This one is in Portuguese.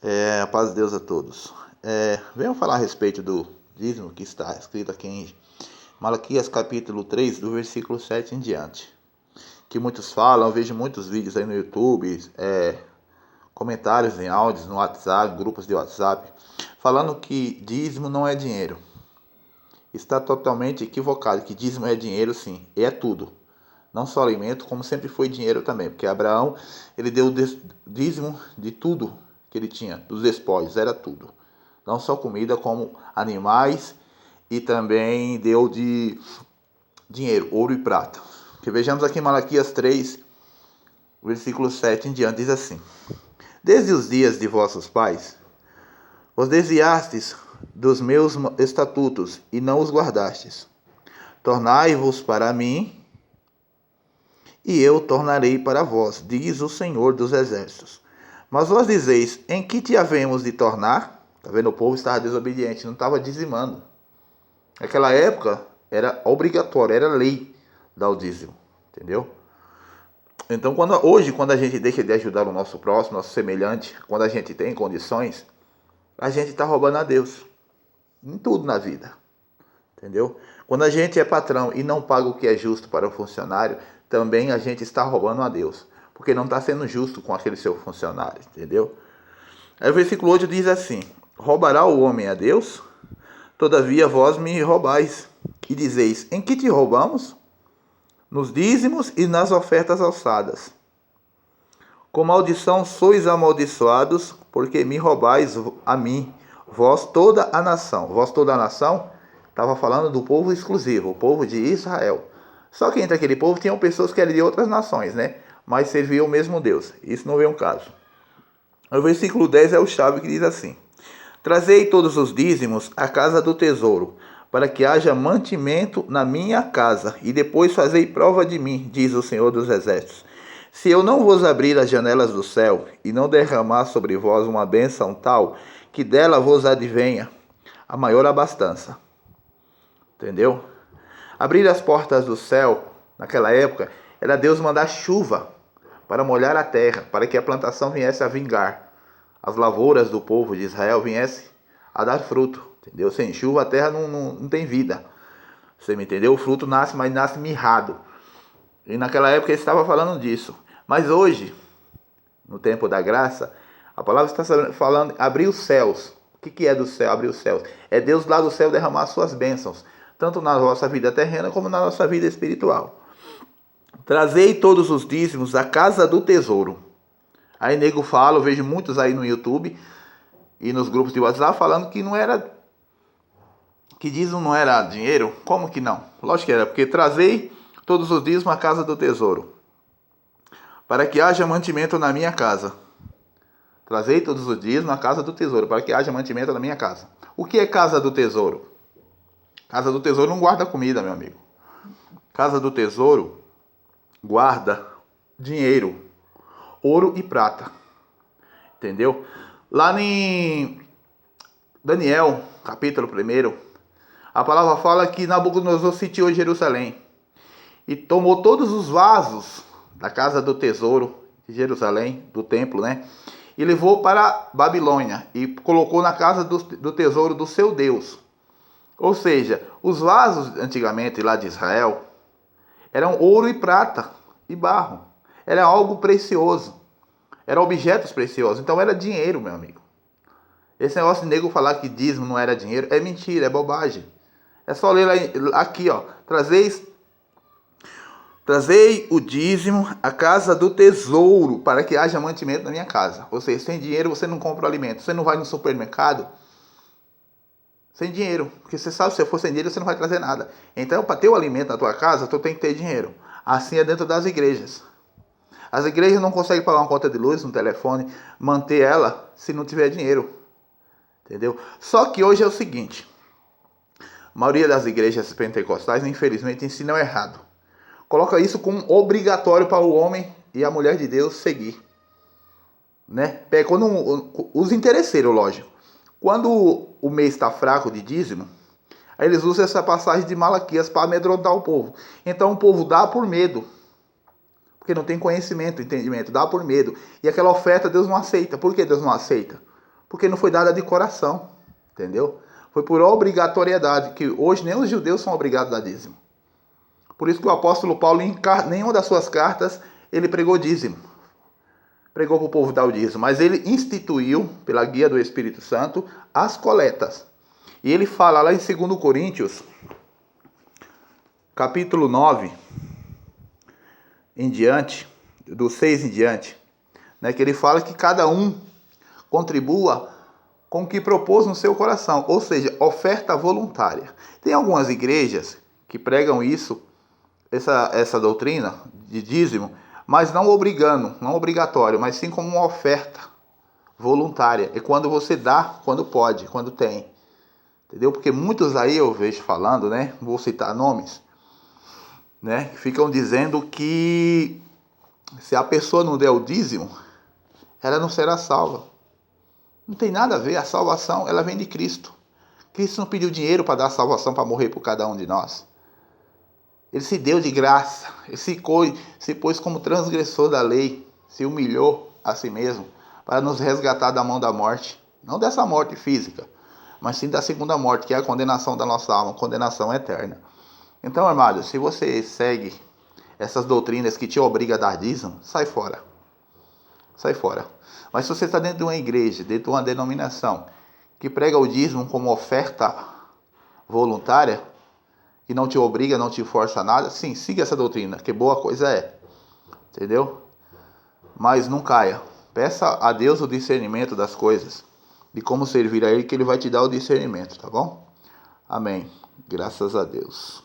A paz de Deus a todos. Venho falar a respeito do dízimo que está escrito aqui em Malaquias capítulo 3, do versículo 7 em diante. Que muitos falam, eu vejo muitos vídeos aí no YouTube, comentários em áudios no WhatsApp, grupos de WhatsApp, falando que dízimo não é dinheiro. Está totalmente equivocado, que dízimo é dinheiro sim, e é tudo. Não só alimento, como sempre foi dinheiro também, porque Abraão, ele deu dízimo de tudo que ele tinha, dos despojos, era tudo. Não só comida, como animais, e também deu de dinheiro, ouro e prata. Que vejamos aqui em Malaquias 3, versículo 7 em diante, diz assim: Desde os dias de vossos pais, vos desviastes dos meus estatutos, e não os guardastes. Tornai-vos para mim, e eu tornarei para vós, diz o Senhor dos Exércitos. Mas vós dizeis, em que te havemos de tornar? Está vendo? O povo estava desobediente, não estava dizimando. Naquela época, era obrigatório, era lei dar o dízimo, entendeu? Então, hoje, quando a gente deixa de ajudar o nosso próximo, nosso semelhante, quando a gente tem condições, a gente está roubando a Deus. Em tudo na vida, entendeu? Quando a gente é patrão e não paga o que é justo para o funcionário, também a gente está roubando a Deus, porque não está sendo justo com aquele seu funcionário, entendeu? Aí o versículo 8 diz assim: Roubará o homem a Deus? Todavia vós me roubais, e dizeis, em que te roubamos? Nos dízimos e nas ofertas alçadas. Com maldição sois amaldiçoados, porque me roubais a mim, vós toda a nação. Vós toda a nação, estava falando do povo exclusivo, o povo de Israel. Só que entre aquele povo tinham pessoas que eram de outras nações, né? Mas serviam o mesmo Deus. Isso não é um caso. O versículo 10 é o chave que diz assim: Trazei todos os dízimos à casa do tesouro, para que haja mantimento na minha casa, e depois fazei prova de mim, diz o Senhor dos Exércitos. Se eu não vos abrir as janelas do céu, e não derramar sobre vós uma bênção tal, que dela vos advenha a maior abastança. Entendeu? Abrir as portas do céu, naquela época, era Deus mandar chuva para molhar a terra, para que a plantação viesse a vingar. As lavouras do povo de Israel viessem a dar fruto, entendeu? Sem chuva a terra não tem vida. Você me entendeu? O fruto nasce, mas nasce mirrado. E naquela época ele estava falando disso. Mas hoje, no tempo da graça, a palavra está falando abrir os céus. O que é do céu? Abrir os céus. É Deus lá do céu derramar suas bênçãos, tanto na nossa vida terrena como na nossa vida espiritual. Trazei todos os dízimos à casa do tesouro. Aí nego fala, eu vejo muitos aí no YouTube e nos grupos de WhatsApp falando que não era, que dízimo não era dinheiro. Como que não? Lógico que era, porque trazei todos os dízimos à casa do tesouro, para que haja mantimento na minha casa. Trazei todos os dízimos à casa do tesouro, para que haja mantimento na minha casa. O que é casa do tesouro? Casa do tesouro não guarda comida, meu amigo. Casa do tesouro guarda dinheiro, ouro e prata. Entendeu? Lá em Daniel, capítulo 1, a palavra fala que Nabucodonosor sitiou Jerusalém e tomou todos os vasos da casa do tesouro de Jerusalém, do templo, né? E levou para Babilônia e colocou na casa do tesouro do seu Deus. Ou seja, os vasos antigamente lá de Israel eram ouro e prata e barro. Era algo precioso. Eram objetos preciosos. Então era dinheiro, meu amigo. Esse negócio de nego falar que dízimo não era dinheiro é mentira, é bobagem. É só ler aqui, ó. Trazei o dízimo à casa do tesouro, para que haja mantimento na minha casa. Ou seja, sem dinheiro você não compra o alimento. Você não vai no supermercado sem dinheiro. Porque você sabe, se você for sem dinheiro, você não vai trazer nada. Então, para ter o alimento na tua casa, tu tem que ter dinheiro. Assim é dentro das igrejas. As igrejas não conseguem pagar uma conta de luz, um telefone, manter ela se não tiver dinheiro. Entendeu? Só que hoje é o seguinte: a maioria das igrejas pentecostais, infelizmente, ensinam errado. Coloca isso como obrigatório para o homem e a mulher de Deus seguir. Né? Os interesseiros, lógico. Quando o mês está fraco de dízimo, aí eles usam essa passagem de Malaquias para amedrontar o povo. Então o povo dá por medo. Porque não tem conhecimento, entendimento, dá por medo. E aquela oferta Deus não aceita. Por que Deus não aceita? porque não foi dada de coração, entendeu? Foi por obrigatoriedade, que hoje nem os judeus são obrigados a dar dízimo. Por isso que o apóstolo Paulo, em nenhuma das suas cartas, ele pregou dízimo. Pregou para o povo dar o dízimo, mas ele instituiu, pela guia do Espírito Santo, as coletas. E ele fala lá em 2 Coríntios, capítulo 9, em diante, do 6 em diante, né, que ele fala que cada um contribua com o que propôs no seu coração, ou seja, oferta voluntária. Tem algumas igrejas que pregam isso, essa doutrina de dízimo, mas não obrigando, não obrigatório, mas sim como uma oferta voluntária. É quando você dá, quando pode, quando tem. Entendeu? Porque muitos aí eu vejo falando, né? Vou citar nomes, né? Que ficam dizendo que se a pessoa não der o dízimo, ela não será salva. Não tem nada a ver, a salvação, ela vem de Cristo. Cristo não pediu dinheiro para dar a salvação, para morrer por cada um de nós. Ele se deu de graça, ele se pôs como transgressor da lei, se humilhou a si mesmo, para nos resgatar da mão da morte. Não dessa morte física, mas sim da segunda morte, que é a condenação da nossa alma, condenação eterna. Então, amados, se você segue essas doutrinas que te obrigam a dar dízimo, sai fora. Sai fora. Mas se você está dentro de uma igreja, dentro de uma denominação, que prega o dízimo como oferta voluntária, e não te obriga, não te força a nada, sim, siga essa doutrina, que boa coisa é. Entendeu? Mas não caia. Peça a Deus o discernimento das coisas, de como servir a Ele, que Ele vai te dar o discernimento, tá bom? Amém. Graças a Deus.